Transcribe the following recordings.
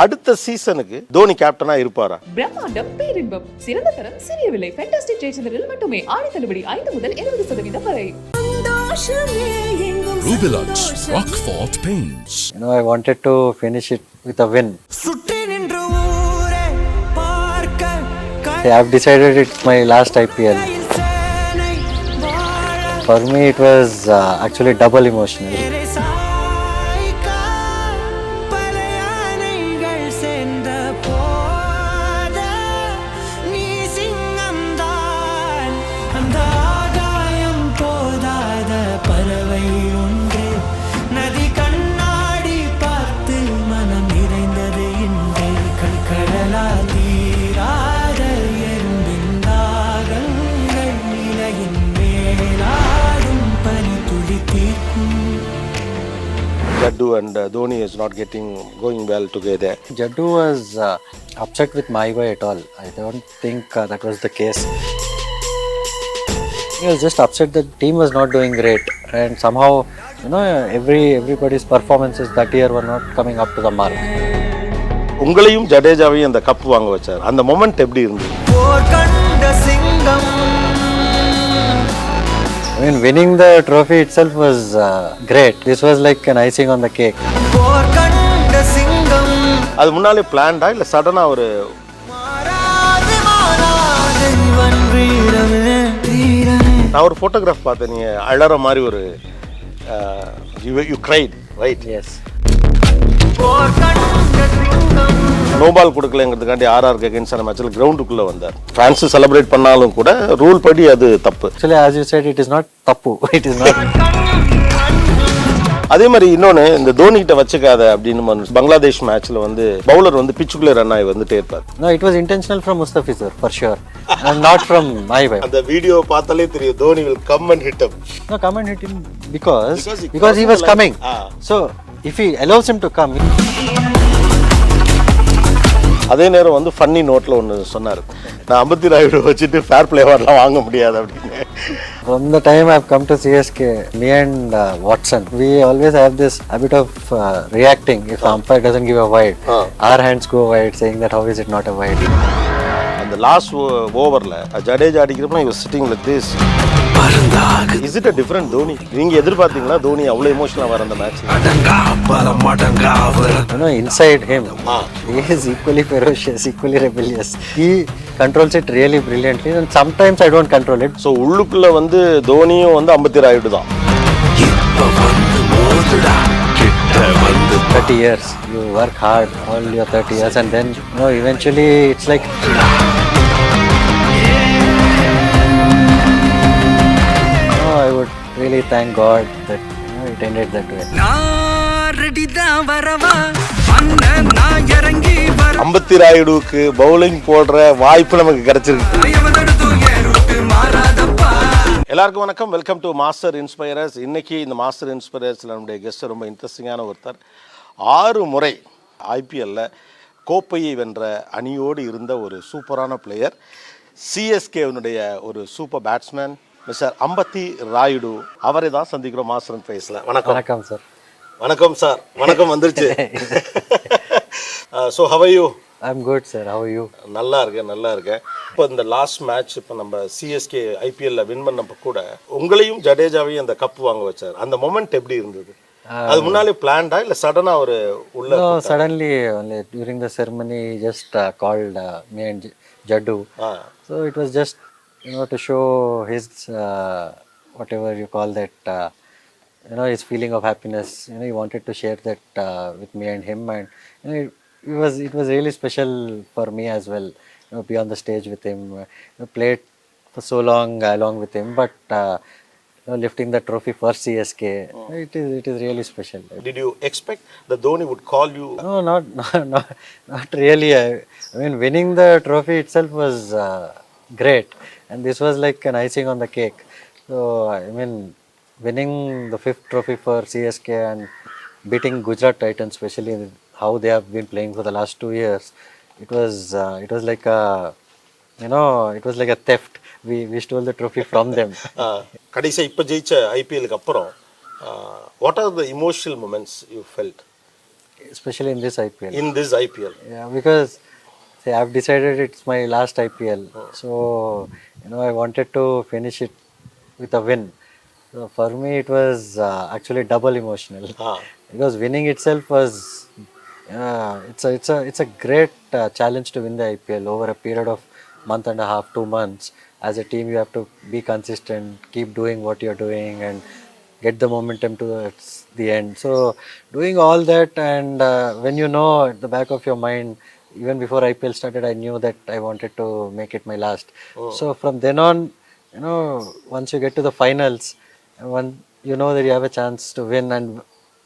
அடுத்த சீசனுக்கு தோனி கேப்டனா இருப்பாரா? பிரம்மாண்டம் பேரின்பம் சிறந்த தரம் சிறிய விலை ஃபேண்டாஸ்டிக் ஜெயச்சந்திரில் மட்டுமே ஆடி தள்ளுபடி 5 முதல் 20% வரை. Rubelux Rockfort Paints. I wanted to finish it with a win. I have decided it's my last IPL. For me, it was actually double emotional. Jaddu and Dhoni is not going well together. Jaddu was upset with Maibai at all. I don't think that was the case. He was just upset that the team was not doing great, and somehow, everybody's performances that year were not coming up to the mark. உங்களையும் ஜடேஜாவையும் அந்த cup வாங்க வச்சார். அந்த moment எப்படி இருந்தது? Winning the trophy itself was great. This was like an icing on the cake. அது முன்னாலே பிளான்டா இல்ல சடனா ஒரு நான் ஒரு போட்டோகிராஃப் பார்த்தேன், நீங்க அழற மாதிரி ஒரு you cried, right? Yes. No ball கொடுக்கலங்கிறதுக்காண்டி ஆர்ஆர்க்கு அகைன்ஸ்டான மேட்ச்ல கிரவுண்டுக்குள்ள வந்தார். ஃபேன்ஸ் செலிப்ரேட் பண்ணாலும் கூட ரூல் படி அது தப்பு. Actually, as you said, it is not தப்பு. It is not. அதே மாதிரி இன்னொன்னு, இந்த தோனி கிட்ட வச்சுக்காத அப்படின்னு பங்களாதேஷ் மேட்ச்ல பவுலர் பிச்சுக்குள்ளே ரன் ஆகி வந்துட்டே இருப்பார். No, it was intentional from Mustafizur for sure, and not from Maibai. அந்த வீடியோ பார்த்தாலே தெரியும் Dhoni will come and hit him. No, come and hit him because he was coming. So if he allows him to come. அதே நேரம் funny நோட்ல ஒன்று சொன்னார், நான் அம்பத்தி ராயுடு வச்சுட்டு ஃபேர் பிளே அவார்ட்லாம் வாங்க முடியாது அப்படின்னு. From the time I've come to CSK, me and Watson, we always have this habit of reacting if the umpire doesn't give a wide. Our hands go wide, saying that how is it not a wide. அந்த last ஓவர்ல Jadeja அடிக்கிறப்ப he was sitting like this. Is it a different Dhoni? நீங்க எதிர்பார்த்தீங்களா தோனி அவ்வளவு எமோஷனலா வர அந்த match? Inside him, he is equally ferocious, equally rebellious. He controls it really brilliantly, and sometimes I don't control it. So உள்ளுக்குள்ள தோனியும் அம்பத்தி ராயுடு தான். 30 years, you work hard all your 30 years, and then eventually it's like I would really thank God that it ended that way. அம்பத்தி ராயுடுக்கு bowling போடுற வாய்ப்பு நமக்கு கிடைச்சிருக்கு. எல்லாருக்கும் வணக்கம், வெல்கம் டு மாஸ்டர் இன்ஸ்பைரர்ஸ். இன்னைக்கு இந்த மாஸ்டர் இன்ஸ்பைரர்ஸில் நம்முடைய கெஸ்ட் ரொம்ப இன்ட்ரெஸ்டிங்கான ஒருத்தர். 6 முறை ஐபிஎல்ல கோப்பையை வென்ற அணியோடு இருந்த ஒரு சூப்பரான பிளேயர், சிஎஸ்கேவினுடைய ஒரு சூப்பர் பேட்ஸ்மேன் மிஸ்டர் அம்பத்தி ராயுடு. அவரை தான் சந்திக்கிறோம் மாஸ்டர் இன்ஸ்பைரர்ஸ்ல. வணக்கம். வணக்கம் சார். வணக்கம் சார். வணக்கம் வந்துருச்சு. So how are you? I'm good sir. How are you? நல்லா இருக்கேன். இப்போ இந்த லாஸ்ட் மேட்ச் இப்போ நம்ம சிஎஸ்கே ஐபிஎல்ல வின் பண்ணப்ப கூட உங்களையும் ஜடேஜாவையும் அந்த கப் வாங்க வச்சார். அந்த மொமெண்ட் எப்படி இருந்தது? அது முன்னாலே பிளான்டா இல்ல சடனா ஒரு உள்ள? No, suddenly only during the ceremony he just called me and Jaddu. So it was just to show his whatever you call that his feeling of happiness. He wanted to share that with me and him, and it was really special for me as well. Be on the stage with him, played for so long along with him, but lifting the trophy for CSK, it is really special. Did you expect that Dhoni would call you? No, not really. I mean, winning the trophy itself was great, and this was like an icing on the cake. So I mean, winning the 5th trophy for CSK and beating Gujarat Titans, especially how they have been playing for the last 2 years, it was like a theft. We stole the trophy from them. கடைசி இப்போ ஜெயிச்ச ஐபிஎலுக்கு அப்புறம் what are the emotional moments you felt? especially in this IPL. in this IPL? Yeah, because see, I've decided it's my last IPL, so I wanted to finish it with a win. So for me, it was actually double emotional Ah. because winning itself was it's a great challenge to win the IPL over a period of month and a half, 2 months. As a team, you have to be consistent, keep doing what you're doing, and get the momentum towards the end. So doing all that, and when at the back of your mind, even before IPL started, I knew that I wanted to make it my last. So from then on, once you get to the finals, one you know that you have a chance to win, and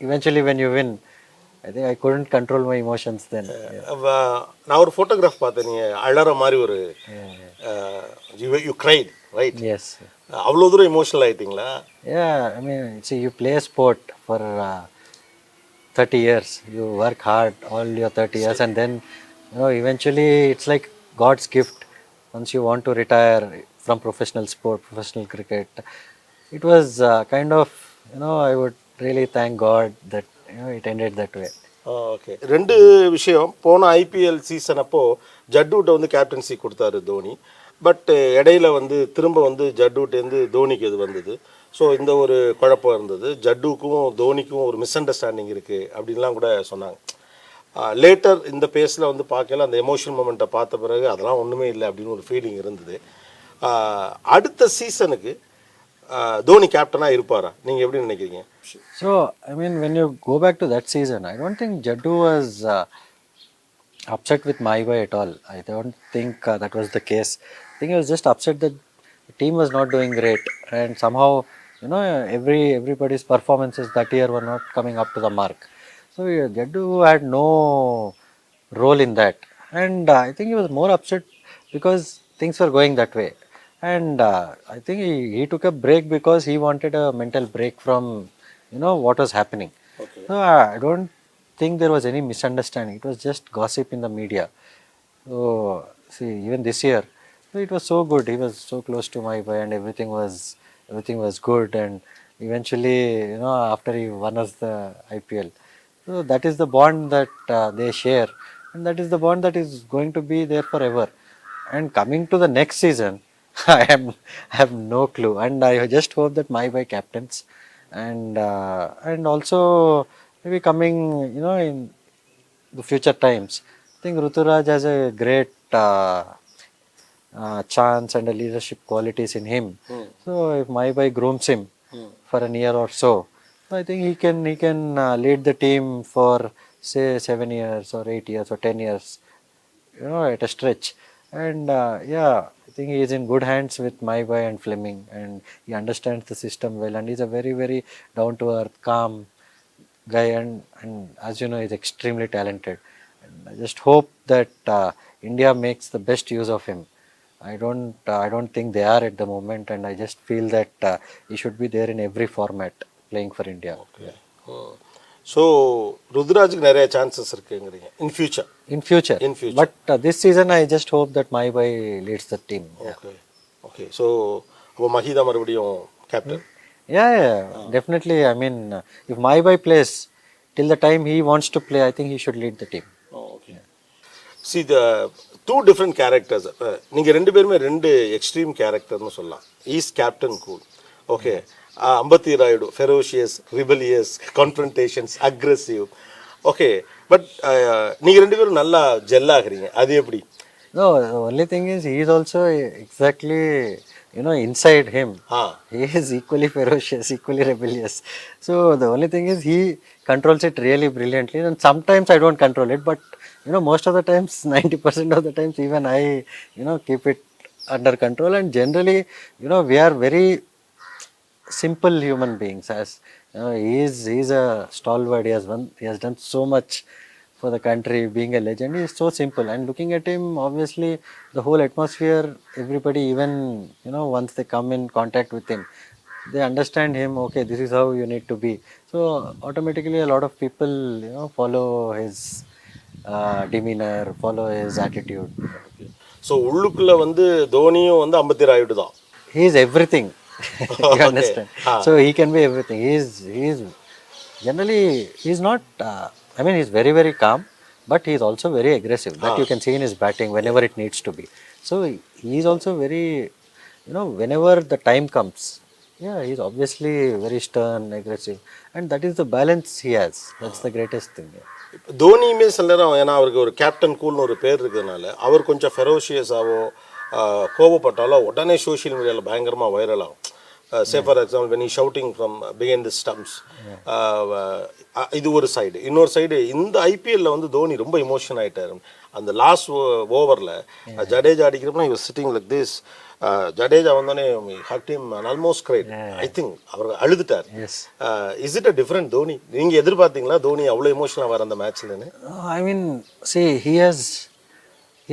eventually when you win, I think I couldn't control my emotions then. நான் ஒரு photograph பார்த்தேன், நீங்கள் அழற மாதிரி ஒரு you cried right? Yes. அவ்வளோ தூரம் emotional ஆயிட்டீங்களா? Yeah, I mean, see, you play a sport for 30 years. You work hard all your 30 years, and then eventually it's like God's gift. Once you want to retire from professional sport, professional cricket, it was kind of, I would really thank God that it ended that way. Okay. ரெண்டு விஷயம். போன IPL season அப்போ ஜட்டூட்ட வந்து captaincy கொடுத்தாரு Dhoni. But இடையில வந்து திரும்ப வந்து ஜட்டூட்டேருந்து தோனிக்கு இது வந்தது. ஸோ இந்த ஒரு குழப்பம் இருந்தது. ஜட்டுக்கும் தோனிக்கும் ஒரு மிஸ் அண்டர்ஸ்டாண்டிங் இருக்குது அப்படின்லாம் கூட சொன்னாங்க. லேட்டர் இந்த பேஸில் வந்து பார்க்கல, அந்த எமோஷனல் மூமெண்ட்டை பார்த்த பிறகு அதெல்லாம் ஒன்றுமே இல்லை அப்படின்னு ஒரு ஃபீலிங் இருந்தது. அடுத்த சீசனுக்கு தோனி கேப்டனாக இருப்பாரா? நீங்கள் எப்படி நினைக்கிறீங்க? So, I mean, when you go back to that season, I don't think Jaddu was upset with Maibai at all. I don't think that was the case. I think he was just upset that the team was not doing great, and somehow, everybody's performances that year were not coming up to the mark. So Jaddu had no role in that, and I think he was more upset because things were going that way, and I think he took a break because he wanted a mental break from what was happening. Okay. So I don't think there was any misunderstanding. It was just gossip in the media. So see, even this year, it was so good. He was so close to my boy, and everything was good. And eventually, after he won us the IPL, so that is the bond that they share, and that is the bond that is going to be there forever. And coming to the next season, I have no clue, and I just hope that my boy captains, and also maybe coming in the future times. I think Ruturaj has a great chance and a leadership qualities in him. So if Maibai grooms him for a year or so, I think he can lead the team for say 7 years or 8 years or 10 years, at a stretch. And I think he is in good hands with Maibai and Fleming, and he understands the system well, and he's a very, very down to earth, calm guy, and as you know, he's extremely talented. And I just hope that India makes the best use of him. I don't think they are at the moment, and I just feel that he should be there in every format playing for India. Okay. So ருத்ராஜுக்கு நிறைய chances இருக்குங்கிறீங்க in future? In future. But this season, I just hope that Maibai leads the team. Okay. So அப்போ மஹிதா மறுபடியும் captain? Yeah, definitely. I mean, if Maibai plays till the time he wants to play, I think he should lead the team. Okay. See the two different characters. நீங்கள் ரெண்டு பேருமே ரெண்டு extreme கேரக்டர்னு சொல்லலாம். Is captain cool. Okay. Ambati Rayudu, ferocious, rebellious, confrontations, aggressive. Okay. But நீங்கள் ரெண்டு பேரும் நல்லா ஜெல் ஆகுறீங்க, அது எப்படி? No, the only thing is he is also exactly, inside him. He is equally ferocious, equally rebellious. So the only thing is he controls it really brilliantly, and sometimes I don't control it, but most of the times, 90% of the times, even I, keep it under control. And generally, we are very simple human beings. As he is a stalwart. He has done so much for the country, being a legend. He is so simple, and looking at him, obviously the whole atmosphere, everybody, even once they come in contact with him, they understand him. Okay, this is how you need to be. So automatically a lot of people follow his demeanor, follow his attitude. So உள்ளுக்குள்ளே வந்து தோனியும் வந்து அம்பத்தி ராயுடு தான். He is everything. You understand? So he can be everything. He is generally, he is not I mean, he's very, very calm, but he's also very aggressive. That you can see in his batting whenever it needs to be. So he's also very, whenever the time comes, yeah, he's obviously very stern, aggressive, and that is the balance he has. That's the greatest thing. Yeah. தோனியுமே சில நேரம் ஏன்னா அவருக்கு ஒரு captain கூல்னு ஒரு பேர் இருக்கிறதுனால அவர் கொஞ்சம் ஃபெரோஷியஸாவோ கோபப்பட்டாலோ உடனே சோஷியல் மீடியாவில் பயங்கரமாக வைரல் ஆகும். Say for example when E shouting from behind the stumps, இது ஒரு சைடு. இன்னொரு சைடு இந்த ஐபிஎல்ல வந்து தோனி ரொம்ப இமோஷன் ஆகிட்டார். அந்த லாஸ்ட் ஓவரில் ஜடேஜா அடிக்கிறப்ப இவர் சிட்டிங் லைக் திஸ். ஜடேஜா வந்தோடனே hug him and almost cried. I think அவர் அழுதுட்டார். Is it a different Dhoni? நீங்கள் எதிர்பார்த்தீங்களா தோனி அவ்வளோ இமோஷனாக வர அந்த மேட்ச்லன்னு? I mean, see, he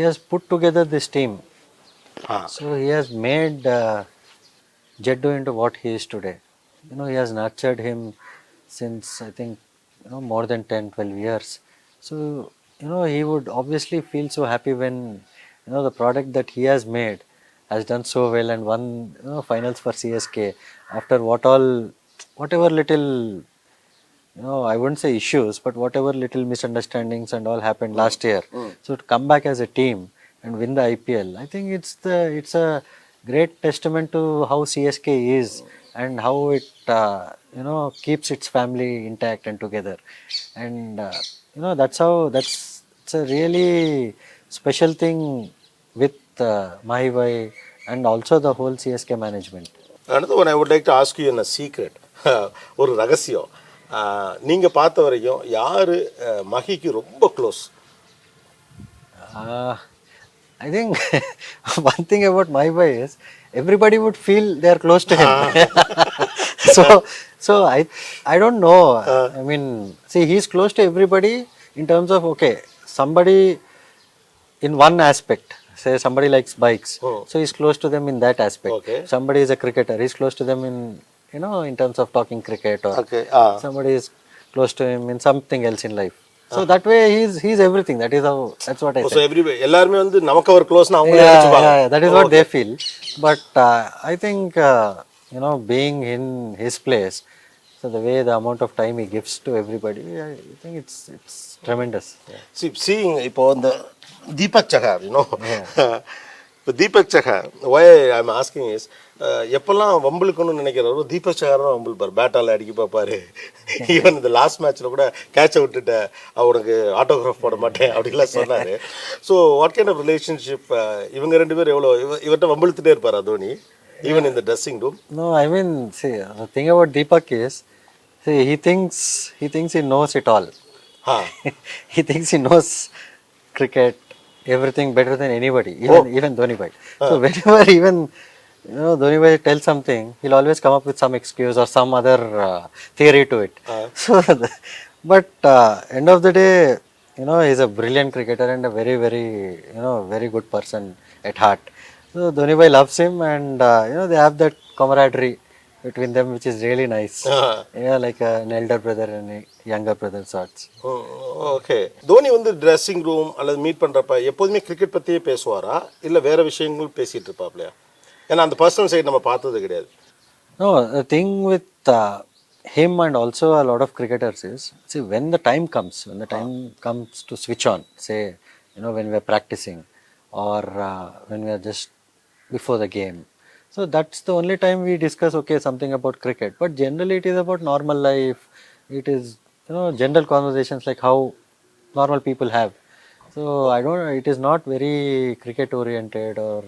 has put together this team. So he has made Jeddu into what he is today. He has nurtured him since, I think, more than 10-12 years. So he would obviously feel so happy when the product that he has made has done so well and won finals for CSK after whatever little, I wouldn't say issues, but whatever little misunderstandings and all happened last year. So to come back as a team and win the IPL, I think it's a great testament to how CSK is and how it keeps its family intact and together. And that's it's a really special thing with Mahibhai and also the whole CSK management. Another one I would like to ask you in a secret. ஒரு ரகசியம். நீங்கள் பார்த்த வரைக்கும் யார் மஹிக்கு ரொம்ப close? I think one thing about Mahibhai is everybody would feel they are close to him. So I don't know. I mean, see, he's close to everybody in terms of, okay, somebody in one aspect. Say somebody likes bikes, so he's close to them in that aspect. Okay. Somebody is a cricketer, he's close to them in in terms of talking cricket, or somebody is close to him in something else in life. So that way he's everything. That's what I say. So everybody எல்லாரும் வந்து நமக்கு அவர் க்ளோஸ்னா அவங்களே நினைச்சுப்பாங்க. Yeah, that is what they feel. But I think being in his place, so the way the amount of time he gives to everybody, I think it's tremendous. See, seeing இப்போ இந்த தீபக் சஹர், இப்போ தீபக் சஹர், why I'm asking is, எப்பெல்லாம் வம்பிழுக்கணும்னு நினைக்கிறவரோ தீபக் சஹர் தான் வம்பிழுப்பார். பேட்டால் அடிக்க பார்ப்பாரு. Even இந்த last மேட்ச்சில் கூட கேட்சை விட்டுட்டு அவனுக்கு ஆட்டோகிராஃப் போட மாட்டேன் அப்படிலாம் சொன்னார். So what kind of relationship இவங்க ரெண்டு பேரும் எவ்வளோ இவர்கிட்ட வம்பிழுத்துட்டே இருப்பாரா Dhoni, even in the dressing room? No, I mean, see, the thing about Deepak is, see, he thinks he knows it all. He thinks he knows cricket, everything better than anybody, even Dhoni bhai. So whenever even Dhoni bhai tells something, he'll always come up with some excuse or some other theory to it. So but end of the day, he's a brilliant cricketer and a very, very very good person at heart. So Dhoni bhai loves him, and they have that camaraderie between them, which is really nice. Like an elder brother and a younger brother sorts. Okay. Dhoni வந்து dressing room அல்லது meet பண்ணுறப்ப எப்போதுமே cricket பற்றியே பேசுவாரா இல்லை வேறு விஷயங்கள் பேசிகிட்டு இருப்பாப்லையா? ஏன்னா அந்த பர்சனல் சைடு நம்ம பார்த்தது கிடையாது. No, the thing with him and also a lot of cricketers is, see, when the time comes to switch on, say, when we are practicing or when we are just before the game, so that's the only time we discuss, okay, something about cricket. But generally it is about normal life. It is general conversations like how normal people have. So I don't know, it is not very cricket oriented or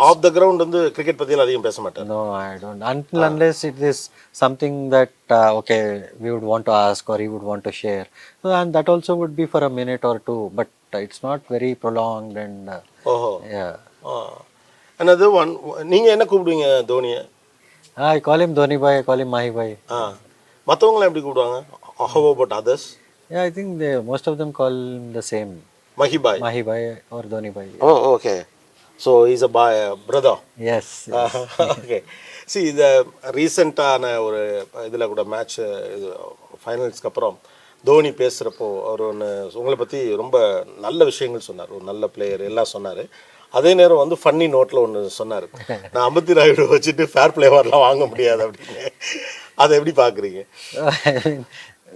off the ground வந்து cricket பற்றியெல்லாம் அதிகம் பேச மாட்டேன். No, I don't, unless it is something that okay, we would want to ask or he would want to share. So, and that also would be for a minute or two, but it's not very prolonged. And yeah. Another one, நீங்க என்ன கூப்பிடுவீங்க தோனியை? I call him Dhoni bhai, I call him Mahi bhai. மற்றவங்களாம் எப்படி கூப்பிடுவாங்க? How about others? Yeah, I think most of them call him the same. Mahi bhai or Dhoni bhai. Oh, okay. So he's a brother. Yes. Okay. See, the ரீசெண்டான ஒரு இதில் கூட match ஃபைனல்ஸ்க்கு அப்புறம் தோனி பேசுகிறப்போ அவர் ஒன்று உங்களை பற்றி ரொம்ப நல்ல விஷயங்கள் சொன்னார். ஒரு நல்ல பிளேயர் எல்லாம் சொன்னார். அதே நேரம் வந்து ஃபன்னி நோட்டில் ஒன்று சொன்னார், நான் அம்பத்தி ராயுடு வச்சுட்டு ஃபேர் பிளே வார்லாம் வாங்க முடியாது அப்படின்னு. அதை எப்படி பார்க்குறீங்க?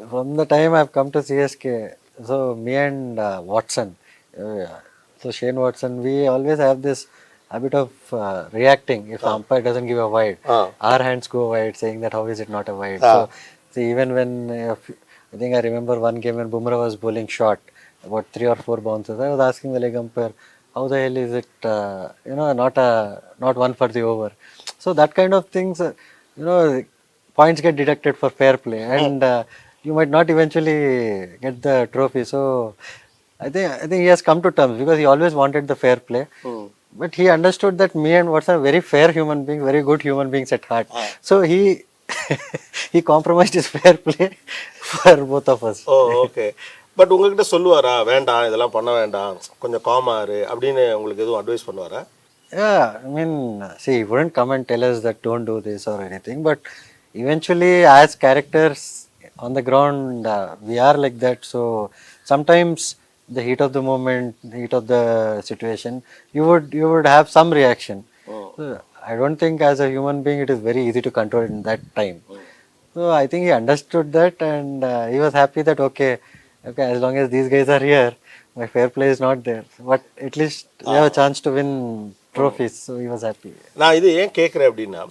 From the time I've come to CSK, so me and Watson, so Shane Watson, we always have this habit of reacting if the umpire doesn't give a wide. Our hands go wide, saying that how is it not a wide? So see, even when I think I remember one game when Bumrah was bowling short, about 3 or 4 bounces, I was asking the leg umpire, how the hell is it, not one for the over? So that kind of things, you know, points get deducted for fair play, and you might not eventually get the trophy. So I think he has come to terms because he always wanted the fair play. But he understood that me and Watson are very fair human beings, very good human beings at heart. So he he compromised his fair play for both of us. Oh okay. But உங்ககிட்ட சொல்லுவாரா வேண்டாம் இதெல்லாம் பண்ண வேண்டாம் கொஞ்சம் காமாரு அப்படின்னு உங்களுக்கு எதுவும் அட்வைஸ் பண்ணுவாரா? Yeah, I mean, see, he wouldn't come and tell us that don't do this or anything, but eventually, as characters on the ground, we are like that. So sometimes, the heat of the moment, the heat of the situation, you would have some reaction. So, I don't think as a human being it is very easy to control in that time. So I think he understood that, and he was happy that okay, as long as these guys are here, my fair play is not there. But at least we have a chance to win trophies, so he was happy. நான் இது ஏன் கேட்குறேன் அப்படின்னா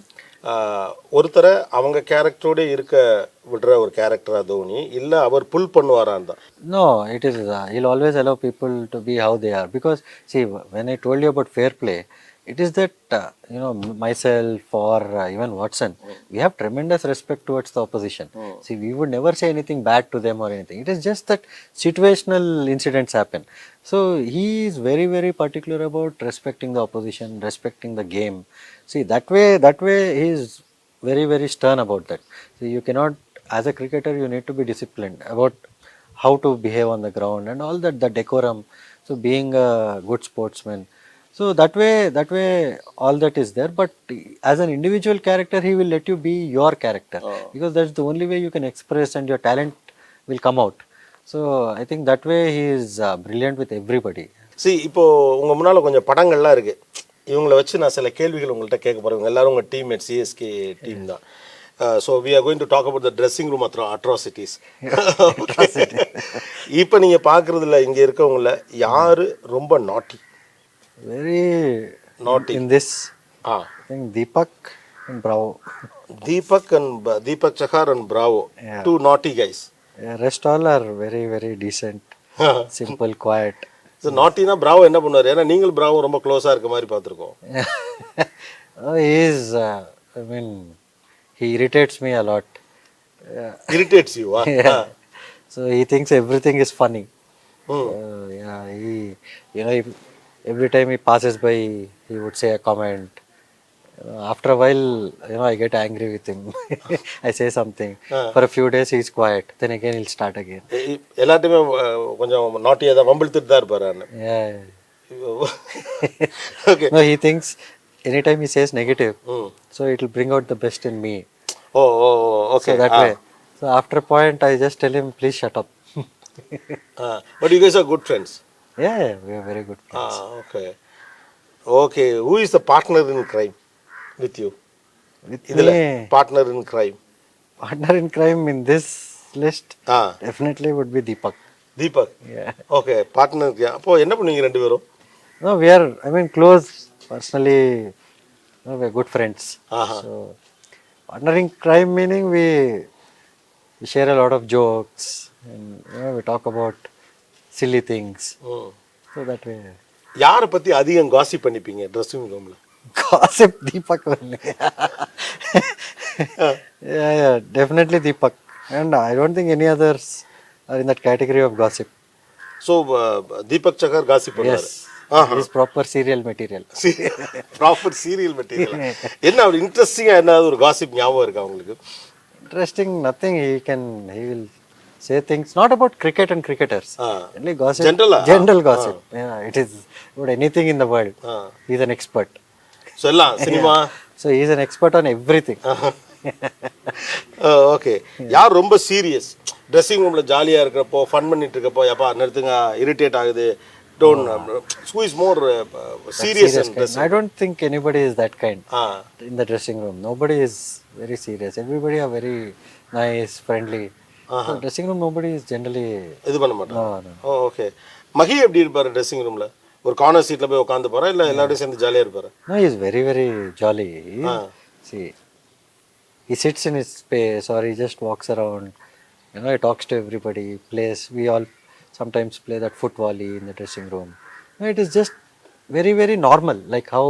ஒருத்தரை அவங்க கேரக்டரோட இருக்க விடுற ஒரு கேரக்டரா தோனி இல்லை அவர் புல் பண்ணுவாரான் தான். No, it is. He'll always allow people to be how they are. Because, see, when I told you about fair play, it is that, myself or even Watson, we have tremendous respect towards the opposition. See, we would never say anything bad to them or anything. It is just that situational incidents happen. So, he is very, very particular about respecting the opposition, respecting the game. See, that way, he is very, very stern about that. So, you cannot, as a cricketer, you need to be disciplined about how to behave on the ground and all that, the decorum. So being a good sportsman. So that way, all that is there. But as an individual character, he will let you be your character because that's the only way you can express and your talent will come out. So I think that way he is brilliant with everybody. இப்போ உங்கள் முன்னால் கொஞ்சம் படங்கள்லாம் இருக்குது. இவங்களை வச்சு நான் சில கேள்விகள் உங்கள்கிட்ட கேட்க போகிறேன். எல்லாரும் உங்கள் டீம்மேட் சிஎஸ்கே டீம் தான். So we are going to talk about the dressing room atrocities. இப்போ நீங்கள் பார்க்குறதுல இங்கே இருக்கவங்கள யார் ரொம்ப நாட்டி? Very naughty in this. I think Deepak and Bravo. Deepak Chahar and Bravo. Yeah. Two naughty guys. Yeah, rest all are very, very decent, simple, quiet. So naughty na Bravo என்ன பண்ணுவார்? ஏன்னா நீங்கள் Bravo ரொம்ப க்ளோஸாக இருக்க மாதிரி பார்த்துருக்கோம். He is, I mean, he irritates me a lot. Irritates you? Yeah. So he thinks everything is funny. Yeah, every time he passes by, he would say a comment. After a while, I get angry with him. I say something. For a few days, he's quiet. Then again, he'll start again. எல்லாத்தையுமே கொஞ்சம் நாட்டியாக தான் வம்பிழுத்துட்டு தான் இருப்பாரு. Yeah. Okay. No, he thinks anytime he says negative, so it will bring out the best in me. Oh, okay. So that way. So after a point, I just tell him, please shut up. But you guys are good friends. Yeah, we are very good friends. Okay. Who is the partner in crime with you? With me, partner in crime. Partner in crime in this list definitely would be Deepak. Deepak? Yeah. Okay, partner. அப்போ என்ன பண்ணுவீங்க ரெண்டு பேரும்? No, we are, close personally. We are good friends. So, partner in crime meaning we share a lot of jokes and we talk about silly things. So that way. யாரை பற்றி அதிகம் gossip பண்ணிப்பீங்க dressing ரூமில்? Gossip Deepak only. Yeah, definitely Deepak. And I don't think any others are in that category of gossip. So, Deepak Chakar gossip பண்ணுவார். Yes. He is proper serial material. Proper serial material. என்ன ஒரு இன்ட்ரெஸ்டிங்காக என்ன ஒரு gossip ஞாபகம் இருக்கா உங்களுக்கு? Interesting, nothing. He will say things not about cricket and cricketers. Only gossip. General gossip. Yeah, it is about anything in the world. He is an expert. So, எல்லாம் cinema. So he is an expert on everything. Okay. யார் ரொம்ப serious dressing ரூமில் ஜாலியாக இருக்கிறப்போ fun பண்ணிட்டு இருக்கப்போ எப்பா நிறுத்துங்க இரிட்டேட் ஆகுது? Who is more serious in dressing? I don't think anybody is that kind in the dressing room. Nobody is very serious. Everybody are very nice, friendly. Dressing room nobody is generally இது பண்ண மாட்டாங்க. ஓ okay. மகி எப்படி இருப்பார் dressing ரூமில்? ஒரு corner சீட்டில் போய் உட்காந்து போகிறா இல்லை எல்லாரோடையும் சேர்ந்து ஜாலியாக இருப்பார்? no, he is very very jolly. See, he sits in his space or he just walks around, he talks to everybody, plays. We all sometimes play that foot volley in the dressing room. It is just very very normal, like how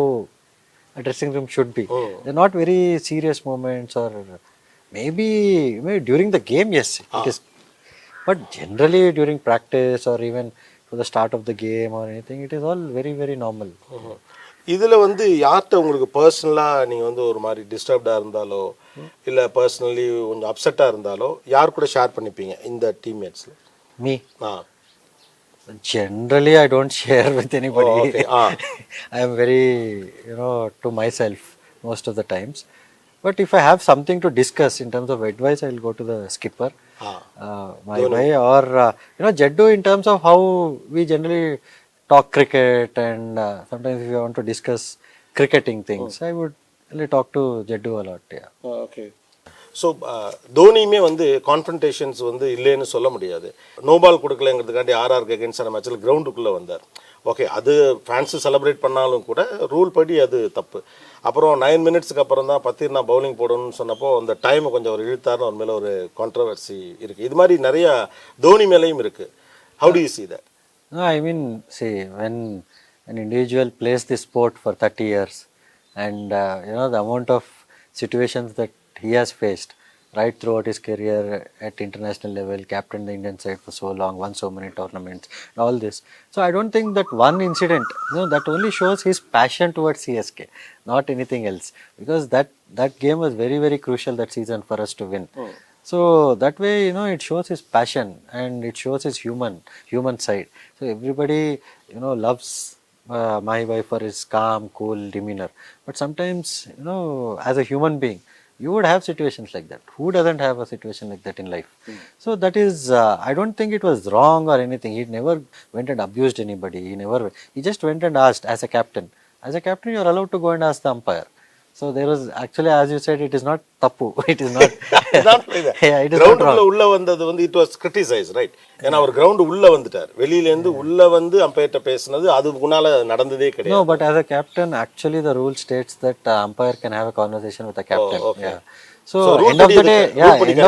a dressing room should be. They're not very serious moments, or maybe during the game, yes, it is. But generally during practice or even for the start of the game or anything, it is all very very normal. இதில் வந்து யார்கிட்ட உங்களுக்கு பர்சனலாக நீங்கள் வந்து ஒரு மாதிரி டிஸ்டர்ப்டாக இருந்தாலோ இல்லை பர்சனலி கொஞ்சம் அப்செட்டாக இருந்தாலோ யார் கூட ஷேர் பண்ணிப்பீங்க இந்த டீம்மேட்ஸில்? Me? Generally I don't share with anybody. I am very to myself most of the times. But if I have something to discuss in terms of advice, I will go to the skipper, my boy, or Jaddu, in terms of how we generally talk cricket, and sometimes if you want to discuss cricketing things, I would really talk to Jaddu a lot. Yeah. Okay. So தோனியுமே வந்து confrontations வந்து இல்லைன்னு சொல்ல முடியாது. No ball கொடுக்கலங்கிறதுக்காண்டி ஆர்ஆர்க்கு அகேன்ஸ்டான மேட்ச்சில் கிரவுண்டுக்குள்ளே வந்தார். Okay, அது fans celebrate பண்ணாலும் கூட ரூல் படி அது தப்பு. அப்புறம் 9 மினிட்ஸ்க்கு அப்புறம் தான் பத்திர்னா பவுலிங் போடணும்னு சொன்னப்போ அந்த டைமை கொஞ்சம் ஒரு இழுத்தாருன்னு அவர் மேலே ஒரு கான்ட்ரவர்சி இருக்குது. இது மாதிரி நிறையா தோனி மேலேயும் இருக்குது. How to you see that? No, I mean, see, when an individual plays this sport for 30 years and the amount of situations that he has faced right throughout his career at international level, captained the Indian side for so long, won so many tournaments, and all this. So I don't think that one incident, that only shows his passion towards CSK, not anything else. Because that game was very very crucial that season for us to win. So that way, it shows his passion and it shows his human side. So everybody, loves my boy for his calm, cool demeanor. But sometimes, as a human being, you would have situations like that. Who doesn't have a situation like that in life? So that is, I don't think it was wrong or anything. He never went and abused anybody. He just went and asked as a captain. As a captain, you are allowed to go and ask the umpire. So there was actually, as you said, it is not tappu. It is not. Yeah, it is not wrong. உள்ள வந்தது வந்து it was criticized, right? ஏன்னா அவர் ground உள்ள வந்துட்டார். வெளியில இருந்து உள்ள வந்து அம்பையர்ட்ட பேசினது அது முன்னால நடந்ததே கிடையாது. No, but as a captain, actually the rule states that umpire can have a conversation with the captain. Okay. Yeah. So end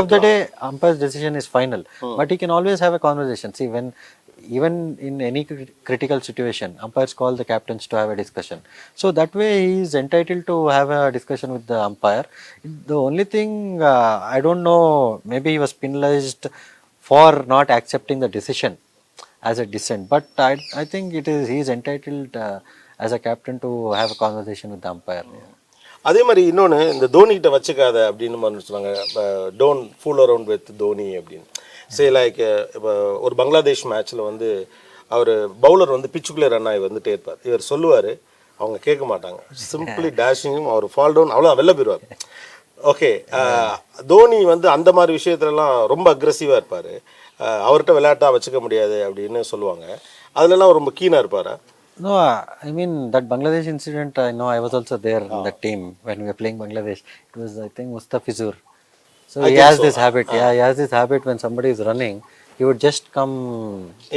of the day, umpire's decision is final. But he can always have a conversation. See, even in any critical situation, umpires call the captains to have a discussion. So that way he is entitled to have a discussion with the umpire. The only thing, I don't know, maybe he was penalized for not accepting the decision as a dissent. But I think he is entitled as a captain to have a conversation with the umpire. அதே மாதிரி இன்னொன்று, இந்த தோனிகிட்ட வச்சுக்காத அப்படின்னு சொன்னாங்க, don't fool around with Dhoni அப்படின்னு. சரி, like இப்போ ஒரு பங்களாதேஷ் மேட்ச்சில் வந்து அவர் பவுலர் வந்து பிச்சுக்குள்ளே ரன் ஆகி வந்துட்டே இருப்பார். இவர் சொல்லுவார், அவங்க கேட்க மாட்டாங்க, சிம்பிளி டேஷிங்கும் அவர் ஃபால் டவுன் அவ்வளோ வெளில போயிடுவார். ஓகே, தோனி வந்து அந்த மாதிரி விஷயத்துலலாம் ரொம்ப அக்ரெசிவாக இருப்பார். அவர்கிட்ட விளையாட்டாக வச்சுக்க முடியாது அப்படின்னு சொல்லுவாங்க. அதுலலாம் ரொம்ப கீனாக இருப்பாரா? No, I mean that Bangladesh incident, I know I was also there in the team when we were playing Bangladesh. It was, I think, Mustafizur. So he has this habit. Yeah, he has this habit when somebody is running, he would just come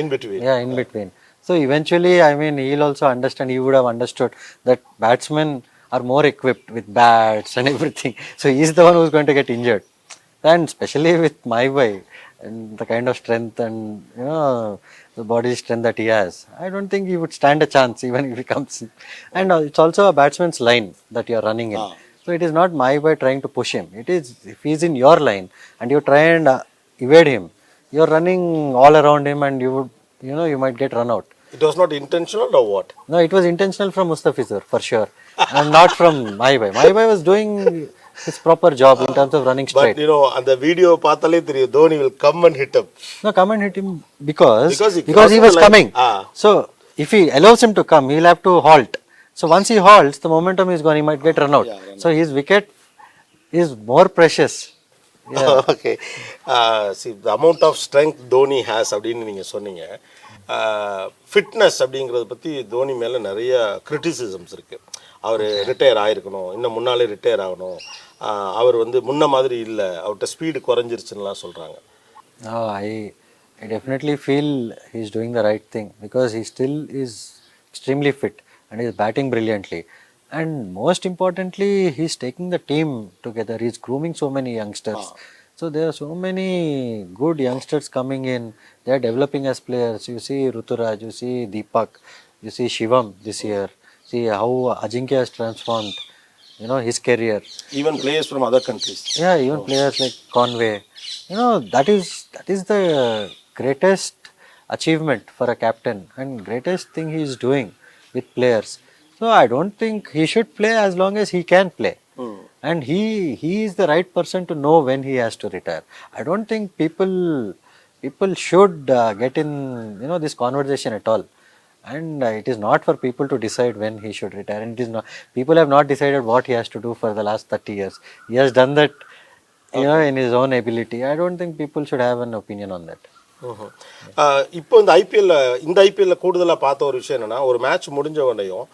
in between. Yeah, in between. So eventually, I mean, he'll also understand. He would have understood that batsmen are more equipped with bats and everything. So he's the one who's going to get injured. And especially with my boy and the kind of strength and the body strength that he has, I don't think he would stand a chance even if he comes in. And it's also a batsman's line that you are running in. So it is not my boy trying to push him. It is, if he is in your line and you try and evade him, you are running all around him and you would, you might get run out. It was not intentional or what? No, it was intentional from Mustafizur for sure, and not from my boy. My boy was doing his proper job in terms of running straight. But அந்த video பார்த்தாலே தெரியும், Dhoni will come and hit him. No, come and hit him because he was coming. So if he allows him to come, he'll have to halt. So once he halts, the momentum is gone. He might get run out. So his wicket is more precious. Yeah. Okay. See, the amount of strength Dhoni has அப்படின்னு நீங்க சொன்னீங்க. Fitness அப்படிங்கிறத பற்றி தோனி மேலே நிறைய criticisms இருக்குது. அவர் retire ஆகிருக்கணும், இன்னும் முன்னாலே ரிட்டையர் ஆகணும், அவர் வந்து முன்ன மாதிரி இல்லை, அவர்கிட்ட ஸ்பீடு குறைஞ்சிருச்சுன்னெலாம் சொல்கிறாங்க. No, I definitely feel he's doing the right thing because he still is extremely fit and he's batting brilliantly. And most importantly, he's taking the team together. He's grooming so many youngsters. So there are so many good youngsters coming in. They are developing as players. You see Ruturaj, you see Deepak, you see Shivam this year. See how Ajinkya has transformed, his career. Even players from other countries. Yeah, even players like Conway, that is the greatest achievement for a captain and greatest thing he is doing with players. So I don't think he should play as long as he can play, and he is the right person to know when he has to retire. I don't think people should get in this conversation at all. And it is not for people to decide when he should retire, and it is not, people have not decided what he has to do for the last 30 years. He has done that in his own ability. I don't think people should have an opinion on that. இப்போ இந்த ஐபிஎல்ல கூடுதலாக பார்த்த ஒரு விஷயம் என்னன்னா, ஒரு match முடிஞ்ச உடனேயும்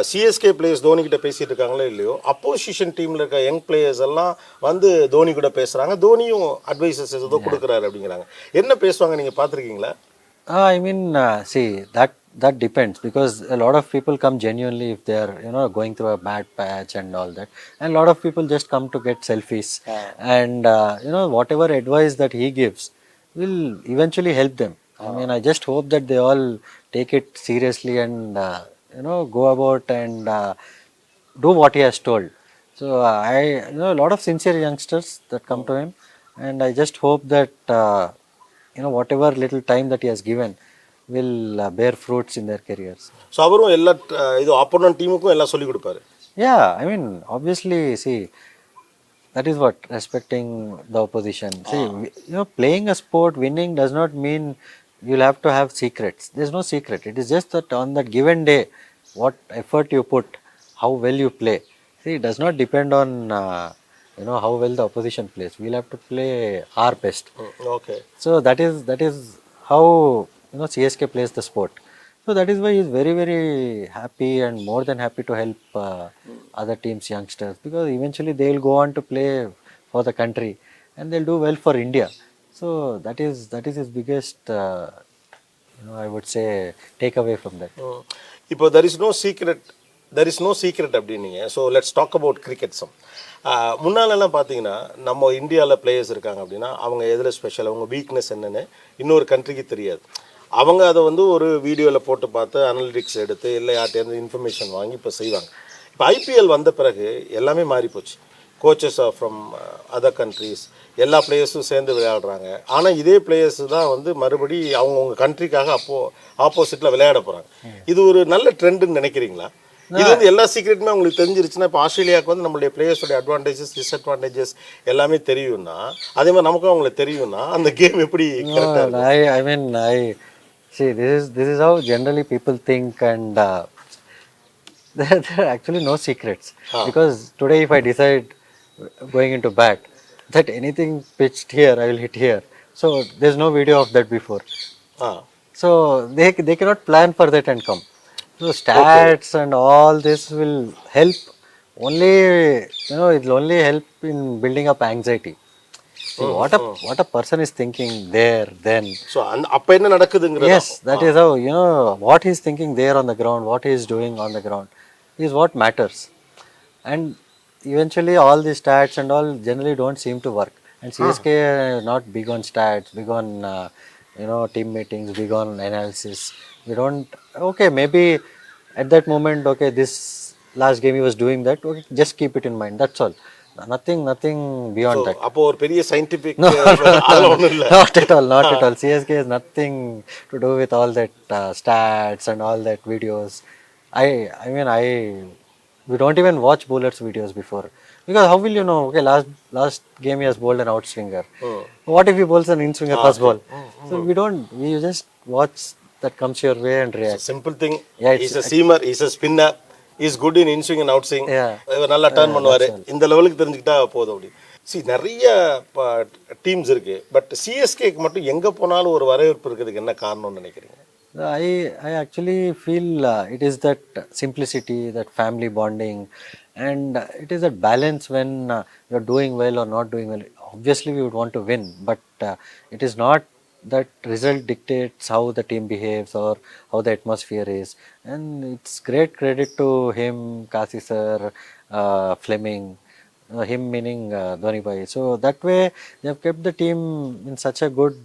சிஎஸ்கே பிளேயர்ஸ் தோனி கிட்ட பேசிட்டு இருக்காங்களோ இல்லையோ, அப்போசிஷன் டீம்ல இருக்க யங் பிளேயர்ஸ் எல்லாம் வந்து தோனி கூட பேசுறாங்க, தோனியும் அட்வைசஸ் ஏதோ கொடுக்குறாரு அப்படிங்கிறாங்க. என்ன பேசுவாங்க, நீங்க பார்த்துருக்கீங்களா? I mean, see, that depends because a lot of people come genuinely if they are going through a bad patch and all that, and a lot of people just come to get selfies, and whatever advice that he gives will eventually help them. I mean, I just hope that they all take it seriously and go about and do what he has told. So I a lot of sincere youngsters that come to him, and I just hope that whatever little time that he has given will bear fruits in their careers. So அவரும் எல்லா இது opponent டீமுக்கும் எல்லாம் சொல்லி கொடுப்பாரு. Yeah, I mean, obviously, see, that is what respecting the opposition. See, playing a sport, winning does not mean you'll have to have secrets. There's no secret. It is just that on that given day, what effort you put, how well you play. See, it does not depend on how well the opposition plays. We'll have to play our best. Okay. So that is how CSK plays the sport. So that is why he's very, very happy and more than happy to help other teams' youngsters, because eventually they will go on to play for the country and they'll do well for India. So that is his biggest, I would say, takeaway from that. இப்போ there is no secret அப்படின்னீங்க. So let's talk about cricket some. முன்னாலெல்லாம் பார்த்தீங்கன்னா, நம்ம இந்தியாவில் players இருக்காங்க அப்படின்னா அவங்க எதில் ஸ்பெஷல், அவங்க வீக்னஸ் என்னென்னு இன்னொரு கண்ட்ரிக்கு தெரியாது. அவங்க அதை வந்து ஒரு வீடியோவில் போட்டு பார்த்து அனலிட்டிக்ஸ் எடுத்து இல்லை யார்ட்டேருந்து இன்ஃபர்மேஷன் வாங்கி இப்போ செய்வாங்க. இப்போ ஐபிஎல் வந்த பிறகு எல்லாமே மாறிப்போச்சு. Coaches R from other countries, எல்லா பிளேயர்ஸும் சேர்ந்து விளையாடுறாங்க. ஆனால் இதே பிளேயர்ஸ் தான் வந்து மறுபடி அவங்கவுங்க கண்ட்ரிக்காக ஆப்போசிட்டில் விளையாட போகிறாங்க. இது ஒரு நல்ல ட்ரெண்டுன்னு நினைக்கிறீங்களா? இது வந்து எல்லா சீக்ரெட்டுமே உங்களுக்கு தெரிஞ்சிருச்சுன்னா, இப்போ ஆஸ்திரேலியாவுக்கு வந்து நம்மளுடைய பிளேயர்ஸோடைய அட்வான்டேஜஸ் டிஸ்அட்வான்டேஜஸ் எல்லாமே தெரியும்னா, அதே மாதிரி நமக்கும் அவங்களுக்கு தெரியும்னா அந்த கேம் எப்படி கரெக்டாக? I mean, see, this is how generally people think, and there are actually no secrets. Because today if I decide going into bat that anything pitched here I will hit here, so there's no video of that before. So they cannot plan for that and come. So stats and all this will help only, it will only help in building up anxiety. See, what a person is thinking there then. So அப்போ என்ன நடக்குதுங்கிறது? Yes, that is how, what he is thinking there on the ground, what he is doing on the ground is what matters. And eventually all the stats and all generally don't seem to work. And CSK not big on stats, big on team meetings, big on analysis. We don't, okay, maybe at that moment, okay, this last game he was doing that, okay, just keep it in mind, that's all. Nothing beyond that. அப்போ ஒரு பெரிய scientific No, அதெல்லாம் ஒன்றும் இல்லை. not at all. CSK has nothing to do with all that stats and all that videos. I mean, we don't even watch bowlers videos before, because how will you know? Okay, last game he has bowled an out swinger. What if he bowls an in swinger first ball? So we just watch that comes your way and react. Simple thing. Yeah, is a seamer, is a spinner, is good in inswing and out swing. Yeah. நல்லா turn பண்ணுவார். இந்த லெவலுக்கு தெரிஞ்சுக்கிட்டா போதும் அப்படி. நிறைய teams இருக்கு, but சிஎஸ்கேக்கு மட்டும் எங்கே போனாலும் ஒரு வரவேற்பு இருக்கிறதுக்கு என்ன காரணம்னு நினைக்கிறீங்க? I actually feel it is that simplicity, that family bonding, and it is that balance when you're doing well or not doing well. obviously we would want to win, but it is not that result dictates how the team behaves or how the atmosphere is. And it's great credit to him, Kasi sir, Fleming, him meaning Dhoni bhai. So that way they have kept the team in such a good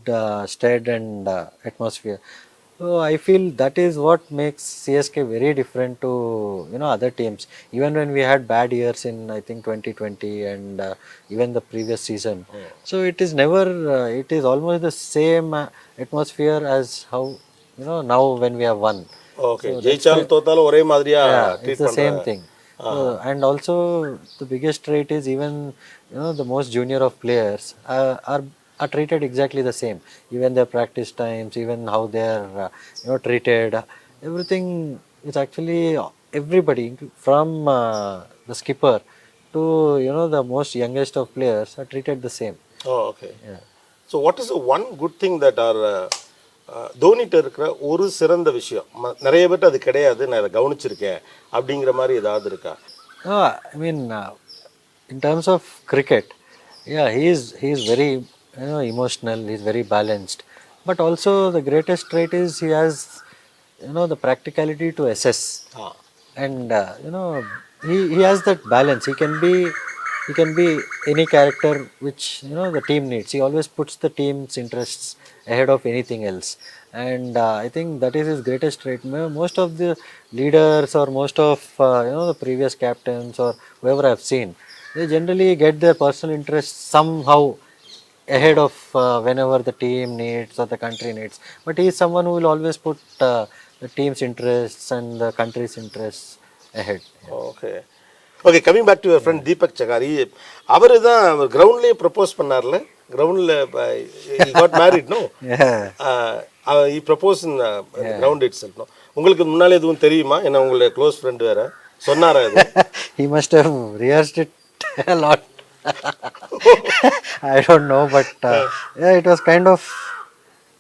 stead and atmosphere. So I feel that is what makes CSK very different to other teams. Even when we had bad years in I think 2020 and even the previous season, so it is never. It is almost the same atmosphere as how now when we have won. Okay, ஜெயிச்சாலும் தோத்தாலும் ஒரே மாதிரியா Yeah, it's treat the பண்ற. same thing. So, and also the biggest trait is even the most junior of players are treated exactly the same. Even their practice times, even how they are treated, everything is actually everybody from the skipper to the most youngest of players are treated the same. Oh, okay. Yeah. So what is the one good thing that are தோனிட்ட இருக்கிற ஒரு சிறந்த விஷயம்? நிறைய பேர்ட்ட அது கிடையாது, நான் அதை கவனிச்சிருக்கேன் அப்படிங்கிற மாதிரி ஏதாவது இருக்கா? I mean, in terms of cricket, yeah, he is very emotional. He is very balanced. But also the greatest trait is he has the practicality to assess, and he has that balance. He can be any character which the team needs. He always puts the team's interests ahead of anything else, and I think that is his greatest trait. Most of the leaders or most of the previous captains or whoever I've seen, they generally get their personal interests somehow ahead of whenever the team needs or the country needs. But he is someone who will always put the team's interests and the country's interests ahead. Okay okay, coming back to your friend Deepak Chahar. அவர் தான் கிரவுண்ட்லேயே propose பண்ணார்ல, கிரவுண்டில் he got married, no? he proposed in ground itself, no? உங்களுக்கு முன்னாலே எதுவும் தெரியுமா? என்ன உங்களுடைய க்ளோஸ் ஃப்ரெண்ட் வேற சொன்னாரா இது? He must have rehearsed it a lot. I don't know, but yeah, it was kind of.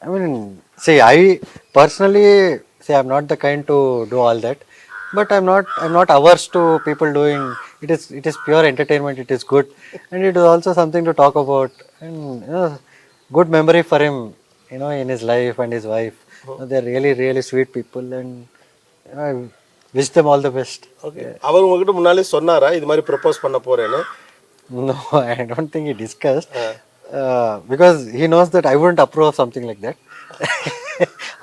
I mean, see, I personally say I'm not the kind to do all that, but I'm not averse to people doing. It is pure entertainment. It is good, and it is also something to talk about, and good memory for him, in his life and his wife. They're really sweet people, and I wish them all the best. Okay, அவர் உங்ககிட்ட முன்னாலே சொன்னாரா இது மாதிரி propose பண்ண போறேன்னு? No, I don't think he discussed because he knows that I wouldn't approve of something like that.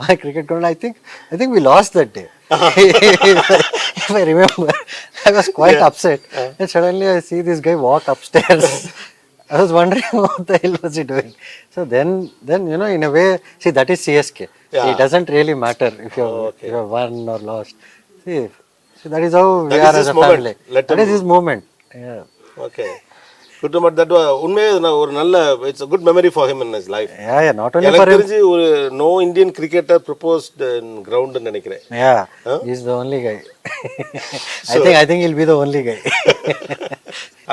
My cricket ground, I think we lost that day. If I remember, I was quite upset, and suddenly I see this guy walk upstairs. I was wondering what the hell was he doing. So then in a way, see, that is CSK. Yeah. It doesn't really matter if you have won or lost. See, that is how we That are is as his a moment. family. Let That him is his moment. Yeah. Okay, good. But that உண்மையே ஒரு நல்ல it's a good memory for him in his life. Yeah, not only for எனக்கு him. தெரிஞ்சு ஒரு no Indian cricketer proposed இன் கிரவுண்ட்னு நினைக்கிறேன். Yeah, he's the only guy. I think he'll be the only guy.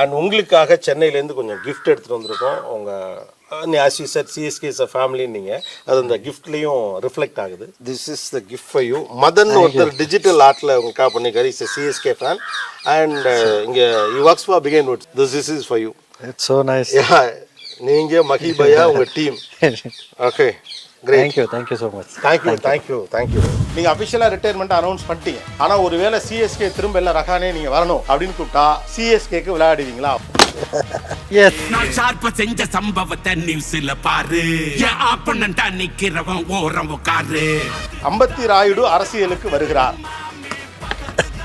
And உங்களுக்காக சென்னையிலேருந்து கொஞ்சம் gift எடுத்துகிட்டு வந்திருக்கோம். உங்கள் as you said, CSK is a family, நீங்கள் அது அந்த கிஃப்ட்லேயும் ரிஃப்ளெக்ட் ஆகுது. This is the gift for you. Madan ஒருத்தர் டிஜிட்டல் ஆர்ட்டில் உங்களுக்காக பண்ணிக்காரு. இஸ் CSK ஃபேன் அண்ட் இங்கே you works for Behindwoods. This is for you. It's so nice. நீங்கள் மஹிபையா உங்கள் டீம். Okay, Thank you so much. Thank you. நீங்கள் அஃபிஷியலாக ரிட்டையர்மெண்ட் அனௌன்ஸ் பண்ணிட்டீங்க. ஆனால் ஒருவேளை CSK திரும்ப எல்லாம் ரகானே நீங்கள் வரணும் அப்படின்னு கூப்பிட்டா CSKக்கு விளையாடுவீங்களா? Yes. நான் ஷார்ப்பா செஞ்ச சம்பவத்தை நியூஸ்ல பாரு, என் ஆப்பனண்டா நிக்கிறவன் ஓரம் உட்காரு. அம்பத்தி ராயுடு அரசியலுக்கு வருகிறார்.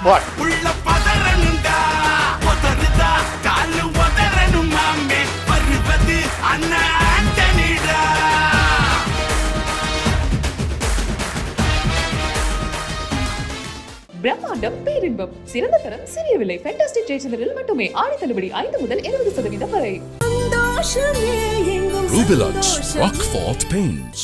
What? உள்ள பதறனுண்டா பதறதா காலு பதறனும் மாமே வருவது அண்ணா ஆண்டனிடா. பிரம்மாண்டம் பேரின்பம் சிறந்த தரம் சிறிய விலை ஃபேண்டாஸ்டிக் ஜெயச்சந்திரில் மட்டுமே ஆடி தள்ளுபடி 5 முதல் 20% வரை. Rubilux Rockfort Paints.